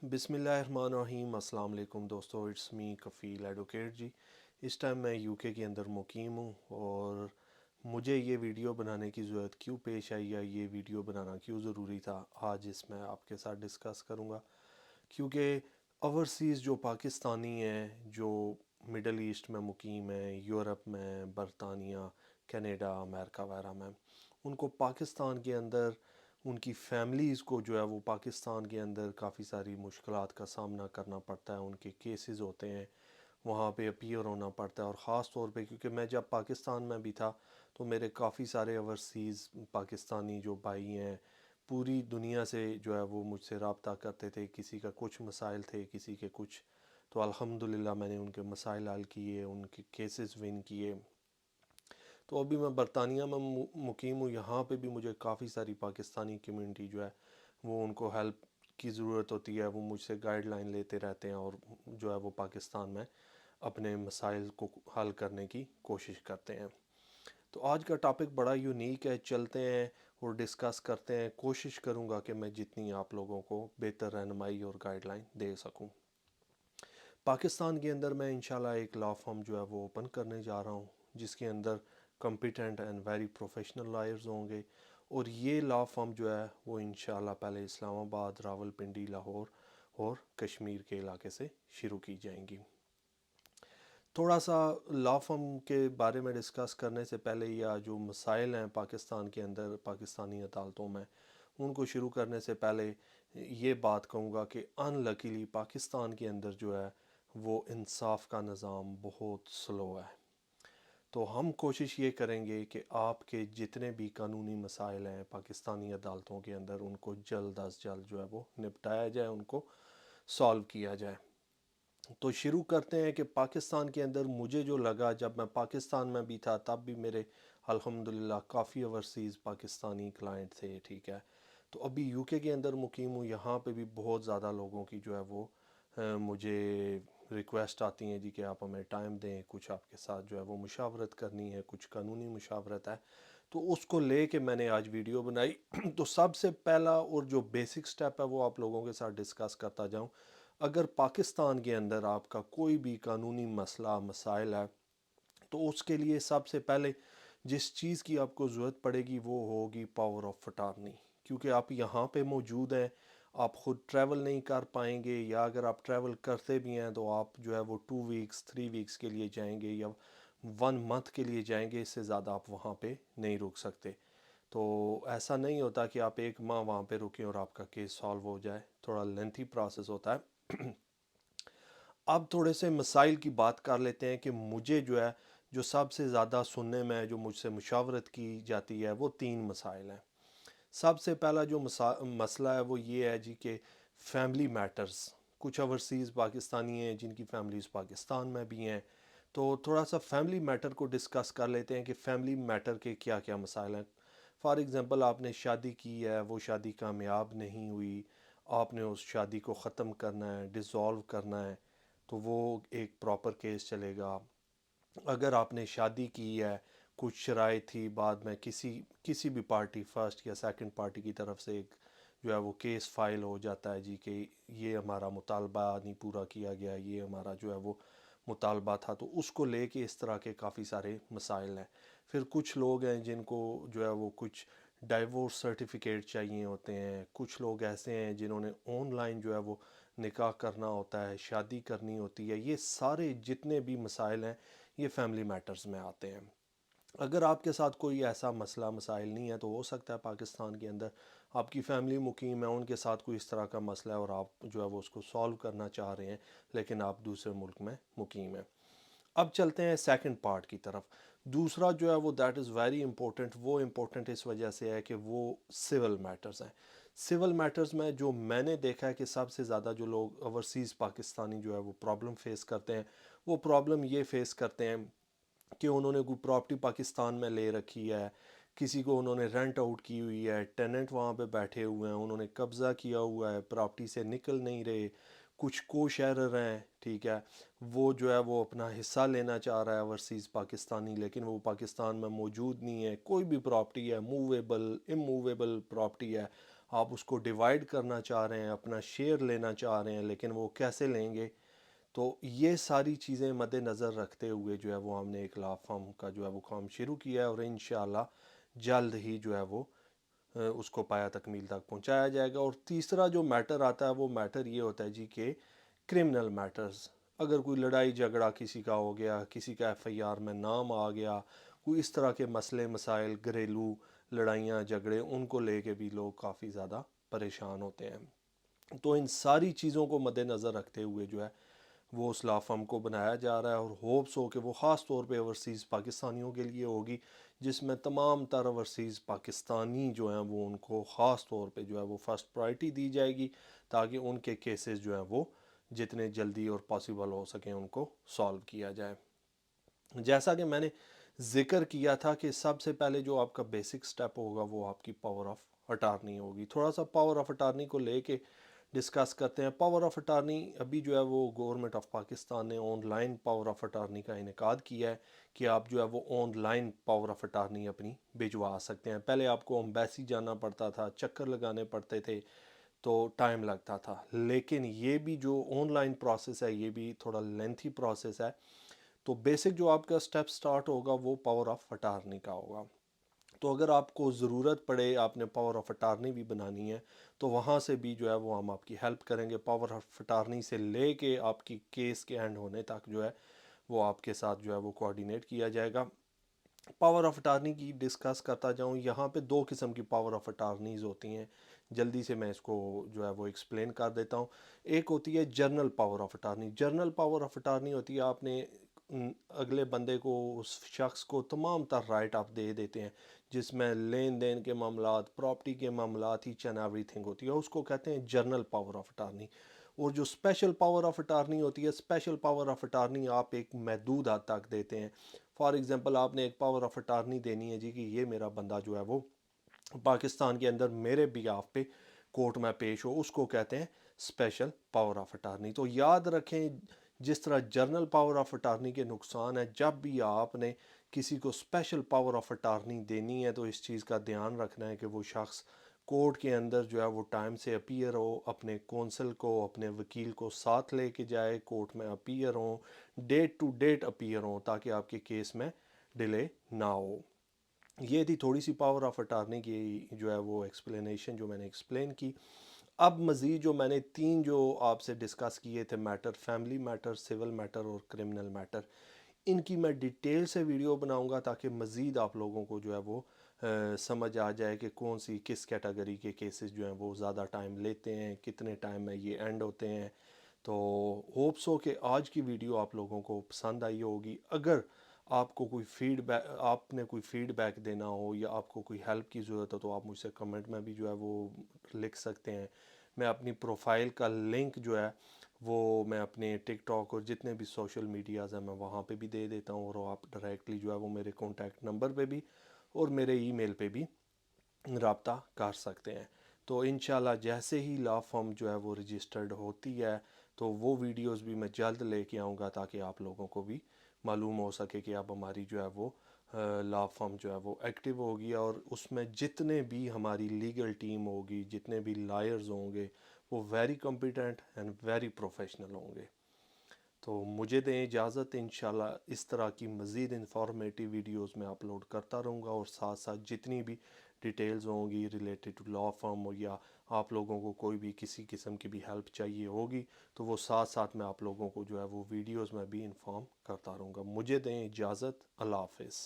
बिस्मिल्लाहिर्रहमानिर्रहीम। अस्सलाम वालेकुम दोस्तों, इट्स मी कफ़ील एडवोकेट जी। इस टाइम मैं यूके के अंदर मुकीम हूँ और मुझे ये वीडियो बनाने की ज़रूरत क्यों पेश आई या ये वीडियो बनाना क्यों ज़रूरी था, आज इसमें आपके साथ डिस्कस करूँगा। क्योंकि ओवरसीज़ जो पाकिस्तानी हैं जो मिडल ईस्ट में मुकीम हैं, यूरोप में, बरतानिया, कनाडा, अमेरिका वगैरह में, उनको पाकिस्तान के अंदर उनकी फैमिलीज़ को जो है वो पाकिस्तान के अंदर काफ़ी सारी मुश्किलात का सामना करना पड़ता है। उनके केसेस होते हैं, वहाँ पे अपीयर होना पड़ता है। और ख़ास तौर पे क्योंकि मैं जब पाकिस्तान में भी था तो मेरे काफ़ी सारे ओवरसीज़ पाकिस्तानी जो भाई हैं पूरी दुनिया से जो है वो मुझसे रब्ता करते थे। किसी का कुछ मसाइल थे, किसी के कुछ, तो अल्हम्दुलिल्लाह मैंने उनके मसाइल हल किए, उनके केसेस विन किए। तो अभी मैं बरतानिया में मुकीम हूँ। यहाँ पे भी मुझे काफ़ी सारी पाकिस्तानी कम्युनिटी जो है वो उनको हेल्प की ज़रूरत होती है, वो मुझसे गाइडलाइन लेते रहते हैं और जो है वो पाकिस्तान में अपने मसाइल को हल करने की कोशिश करते हैं। तो आज का टॉपिक बड़ा यूनिक है, चलते हैं और डिस्कस करते हैं। कोशिश करूँगा कि मैं जितनी आप लोगों को बेहतर रहनुमाई और गाइडलाइन दे सकूँ। पाकिस्तान के अंदर मैं इंशाल्लाह एक लॉ फर्म जो है वो ओपन करने जा रहा हूँ, जिसके अंदर competent and very professional lawyers होंगे। और ये लॉ फर्म जो है वो इंशाल्लाह पहले इस्लामाबाद, रावलपिंडी, लाहौर और कश्मीर के इलाके से शुरू की जाएंगी। थोड़ा सा लॉ फर्म के बारे में डिस्कस करने से पहले या जो मसाइल हैं पाकिस्तान के अंदर पाकिस्तानी अदालतों में, उनको शुरू करने से पहले ये बात कहूँगा कि अनलकीली पाकिस्तान के अंदर जो है वो इंसाफ का निज़ाम बहुत स्लो है। तो हम कोशिश ये करेंगे कि आपके जितने भी कानूनी मसाइल हैं पाकिस्तानी अदालतों के अंदर उनको जल्द अज जल्द जो है वो निपटाया जाए, उनको सॉल्व किया जाए। तो शुरू करते हैं कि पाकिस्तान के अंदर मुझे जो लगा, जब मैं पाकिस्तान में भी था तब भी मेरे अल्हम्दुलिल्लाह काफ़ी ओवरसीज़ पाकिस्तानी क्लाइंट थे, ठीक है। तो अभी यूके के अंदर मुकीम हूँ, यहाँ पे भी बहुत ज़्यादा लोगों की जो है वो मुझे रिक्वेस्ट आती हैं जी कि आप हमें टाइम दें, कुछ आपके साथ जो है वो मुशावरत करनी है, कुछ कानूनी मुशावरत है। तो उसको ले के मैंने आज वीडियो बनाई। तो सबसे पहला और जो बेसिक स्टेप है वो आप लोगों के साथ डिस्कस करता जाऊँ। अगर पाकिस्तान के अंदर आपका कोई भी कानूनी मसला मसाइल है तो उसके लिए सबसे पहले जिस चीज़ की आपको ज़रूरत पड़ेगी वो होगी पावर ऑफ अटॉर्नी। क्योंकि आप यहाँ पे मौजूद हैं, आप ख़ुद ट्रैवल नहीं कर पाएंगे, या अगर आप ट्रैवल करते भी हैं तो आप जो है वो 2 वीक्स 3 वीक्स के लिए जाएंगे या 1 मंथ के लिए जाएंगे, इससे ज़्यादा आप वहाँ पे नहीं रुक सकते। तो ऐसा नहीं होता कि आप 1 माह वहाँ पे रुकें और आपका केस सॉल्व हो जाए, थोड़ा लेंथी प्रोसेस होता है। अब थोड़े से मसाइल की बात कर लेते हैं कि मुझे जो है जो सबसे ज़्यादा सुनने में जो मुझसे मुशावरत की जाती है वो 3 मसाइल हैं। सबसे पहला जो मसला है वो ये है जी कि फैमिली मैटर्स। कुछ ओवरसीज़ पाकिस्तानी हैं जिनकी फैमिलीज़ पाकिस्तान में भी हैं। तो थोड़ा सा फैमिली मैटर को डिस्कस कर लेते हैं कि फैमिली मैटर के क्या क्या मसाइल हैं। फॉर एग्ज़ाम्पल आपने शादी की है, वो शादी कामयाब नहीं हुई, आपने उस शादी को ख़त्म करना है, डिज़ोल्व करना है, तो वो एक प्रॉपर केस चलेगा। अगर आपने शादी की है, कुछ शराइत थी, बाद में किसी किसी भी पार्टी फर्स्ट या सेकंड पार्टी की तरफ से एक जो है वो केस फाइल हो जाता है जी कि ये हमारा मुतालबा नहीं पूरा किया गया, ये हमारा जो है वो मुतालबा था, तो उसको लेके इस तरह के काफ़ी सारे मसाइल हैं। फिर कुछ लोग हैं जिनको जो है वो कुछ डाइवोर्स सर्टिफिकेट चाहिए होते हैं। कुछ लोग ऐसे हैं जिन्होंने ऑनलाइन जो है वो निकाह करना होता है, शादी करनी होती है। ये सारे जितने भी मसाइल हैं ये फैमिली मैटर्स में आते हैं। अगर आपके साथ कोई ऐसा मसला मसाइल नहीं है तो हो सकता है पाकिस्तान के अंदर आपकी फैमिली मुकीम है, उनके साथ कोई इस तरह का मसला है और आप जो है वो उसको सॉल्व करना चाह रहे हैं, लेकिन आप दूसरे मुल्क में मुकीम हैं। अब चलते हैं सेकंड पार्ट की तरफ। दूसरा जो है वो दैट इज़ वेरी इंपॉर्टेंट। वो इम्पोर्टेंट इस वजह से है कि वो सिविल मैटर्स हैं। सिविल मैटर्स में जो मैंने देखा है कि सबसे ज़्यादा जो लोग ओवरसीज़ पाकिस्तानी जो है वो प्रॉब्लम फेस करते हैं, वो प्रॉब्लम ये फेस करते हैं कि उन्होंने कोई प्रॉपर्टी पाकिस्तान में ले रखी है, किसी को उन्होंने रेंट आउट की हुई है, टेनेंट वहाँ पे बैठे हुए हैं, उन्होंने कब्ज़ा किया हुआ है, प्रॉपर्टी से निकल नहीं रहे। कुछ को शेयरर हैं, ठीक है, वो जो है वो अपना हिस्सा लेना चाह रहा है ओवरसीज़ पाकिस्तानी, लेकिन वो पाकिस्तान में मौजूद नहीं है। कोई भी प्रॉपर्टी है, मूवेबल इमूवेबल प्रॉपर्टी है, آپ اس کو ڈیوائڈ کرنا چاہ رہے ہیں، اپنا شیئر لینا چاہ رہے ہیں، لیکن وہ کیسے لیں گے؟ تو یہ ساری چیزیں مد نظر رکھتے ہوئے جو ہے وہ ہم نے ایک لا فرم کا جو ہے وہ کام شروع کیا ہے، اور انشاءاللہ جلد ہی جو ہے وہ اس کو پایا تکمیل تک پہنچایا جائے گا۔ اور تیسرا جو میٹر آتا ہے وہ میٹر یہ ہوتا ہے جی کہ کرمنل میٹرز، اگر کوئی لڑائی جھگڑا کسی کا ہو گیا، کسی کا ایف آئی آر میں نام آ گیا، کوئی اس طرح کے مسئلے مسائل، گھریلو لڑائیاں جھگڑے، ان کو لے کے بھی لوگ کافی زیادہ پریشان ہوتے ہیں۔ تو ان ساری چیزوں کو مد نظر رکھتے ہوئے جو ہے وہ اس لا فرم کو بنایا جا رہا ہے، اور ہوپس ہو کہ وہ خاص طور پہ اوورسیز پاکستانیوں کے لیے ہوگی، جس میں تمام تر اوورسیز پاکستانی جو ہیں وہ ان کو خاص طور پہ جو ہے وہ فرسٹ پرائرٹی دی جائے گی، تاکہ ان کے کیسز جو ہیں وہ جتنے جلدی اور پاسبل ہو سکیں ان کو سالو کیا جائے۔ جیسا کہ میں نے ذکر کیا تھا کہ سب سے پہلے جو آپ کا بیسک سٹیپ ہوگا وہ آپ کی پاور آف اٹارنی ہوگی۔ تھوڑا سا پاور آف اٹارنی کو لے کے ڈسکس کرتے ہیں۔ پاور آف اٹارنی ابھی جو ہے وہ گورنمنٹ آف پاکستان نے on line power of attorney کا انعقاد کیا ہے کہ آپ جو ہے وہ on line power of attorney اپنی بھجوا سکتے ہیں۔ پہلے آپ کو امبیسی جانا پڑتا تھا، چکر لگانے پڑتے تھے، تو ٹائم لگتا تھا، لیکن یہ بھی جو آن لائن پروسیس ہے یہ بھی تھوڑا لینتھی پروسیس ہے۔ تو بیسک جو آپ کا سٹیپ سٹارٹ ہوگا وہ پاور آف اٹارنی کا ہوگا۔ تو اگر آپ کو ضرورت پڑے، آپ نے پاور آف اٹارنی بھی بنانی ہے، تو وہاں سے بھی جو ہے وہ ہم آپ کی ہیلپ کریں گے۔ پاور آف اٹارنی سے لے کے آپ کی کیس کے اینڈ ہونے تک جو ہے وہ آپ کے ساتھ جو ہے وہ کوآرڈینیٹ کیا جائے گا۔ پاور آف اٹارنی کی ڈسکس کرتا جاؤں، یہاں پہ دو قسم کی پاور آف اٹارنیز ہوتی ہیں، جلدی سے میں اس کو جو ہے وہ ایکسپلین کر دیتا ہوں۔ ایک ہوتی ہے general power of attorney. General power of attorney ہوتی ہے آپ نے اگلے بندے کو، اس شخص کو تمام تر رائٹ آپ دے دیتے ہیں، جس میں لین دین کے معاملات، پراپرٹی کے معاملات، ایچ اینڈ ایوری تھنگ ہوتی ہے، اس کو کہتے ہیں جرنل پاور آف اٹارنی۔ اور جو اسپیشل پاور آف اٹارنی ہوتی ہے، اسپیشل پاور آف اٹارنی آپ ایک محدود حد تک دیتے ہیں۔ فار ایگزامپل آپ نے ایک پاور آف اٹارنی دینی ہے جی کہ یہ میرا بندہ جو ہے وہ پاکستان کے اندر میرے بیہاف پہ کورٹ میں پیش ہو، اس کو کہتے ہیں اسپیشل پاور آف اٹارنی۔ تو یاد رکھیں، جس طرح جرنل پاور آف اٹارنی کے نقصان ہے، جب بھی آپ نے کسی کو اسپیشل پاور آف اٹارنی دینی ہے تو اس چیز کا دھیان رکھنا ہے کہ وہ شخص کورٹ کے اندر جو ہے وہ ٹائم سے اپیئر ہو، اپنے کونسل کو، اپنے وکیل کو ساتھ لے کے جائے، کورٹ میں اپیئر ہوں، ڈیٹ ٹو ڈیٹ اپیئر ہوں، تاکہ آپ کے کیس میں ڈیلے نہ ہو۔ یہ تھی تھوڑی سی پاور آف اٹارنی کی جو ہے وہ ایکسپلینیشن جو میں نے ایکسپلین کی۔ اب مزید جو میں نے تین جو آپ سے ڈسکس کیے تھے matter, family matter, civil matter اور کرمنل میٹر، ان کی میں ڈیٹیل سے ویڈیو بناؤں گا تاکہ مزید آپ لوگوں کو جو ہے وہ سمجھ آ جائے کہ کون سی کس کیٹیگری کے کیسز جو ہیں وہ زیادہ ٹائم لیتے ہیں، کتنے ٹائم میں یہ اینڈ ہوتے ہیں۔ تو ہوپس ہو کہ آج کی ویڈیو آپ لوگوں کو پسند آئی ہوگی۔ اگر آپ کو کوئی فیڈ بیک، آپ نے کوئی فیڈ بیک دینا ہو یا آپ کو کوئی ہیلپ کی ضرورت ہو تو آپ مجھ سے کمنٹ میں بھی جو ہے وہ لکھ سکتے ہیں۔ میں اپنی پروفائل کا لنک جو ہے وہ میں اپنے ٹک ٹاک اور جتنے بھی سوشل میڈیاز ہیں میں وہاں پہ بھی دے دیتا ہوں، اور آپ ڈائریکٹلی جو ہے وہ میرے کانٹیکٹ نمبر پہ بھی اور میرے ای میل پہ بھی رابطہ کر سکتے ہیں۔ تو انشاءاللہ جیسے ہی لا فرم جو ہے وہ رجسٹرڈ ہوتی ہے تو وہ ویڈیوز بھی میں جلد لے کے آؤں گا، تاکہ آپ لوگوں کو بھی معلوم ہو سکے کہ اب ہماری جو ہے وہ لا فرم جو ہے وہ ایکٹیو ہوگی، اور اس میں جتنے بھی ہماری لیگل ٹیم ہوگی، جتنے بھی لائرز ہوں گے، وہ very competent and very professional ہوں گے۔ تو مجھے دیں اجازت، انشاءاللہ اس طرح کی مزید انفارمیٹیو ویڈیوز میں اپلوڈ کرتا رہوں گا، اور ساتھ ساتھ جتنی بھی ڈیٹیلز ہوں گی ریلیٹڈ ٹو لا فرم، یا آپ لوگوں کو کوئی بھی کسی قسم کی بھی ہیلپ چاہیے ہوگی تو وہ ساتھ ساتھ میں آپ لوگوں کو جو ہے وہ ویڈیوز میں بھی انفارم کرتا رہوں گا۔ مجھے دیں اجازت، اللہ حافظ۔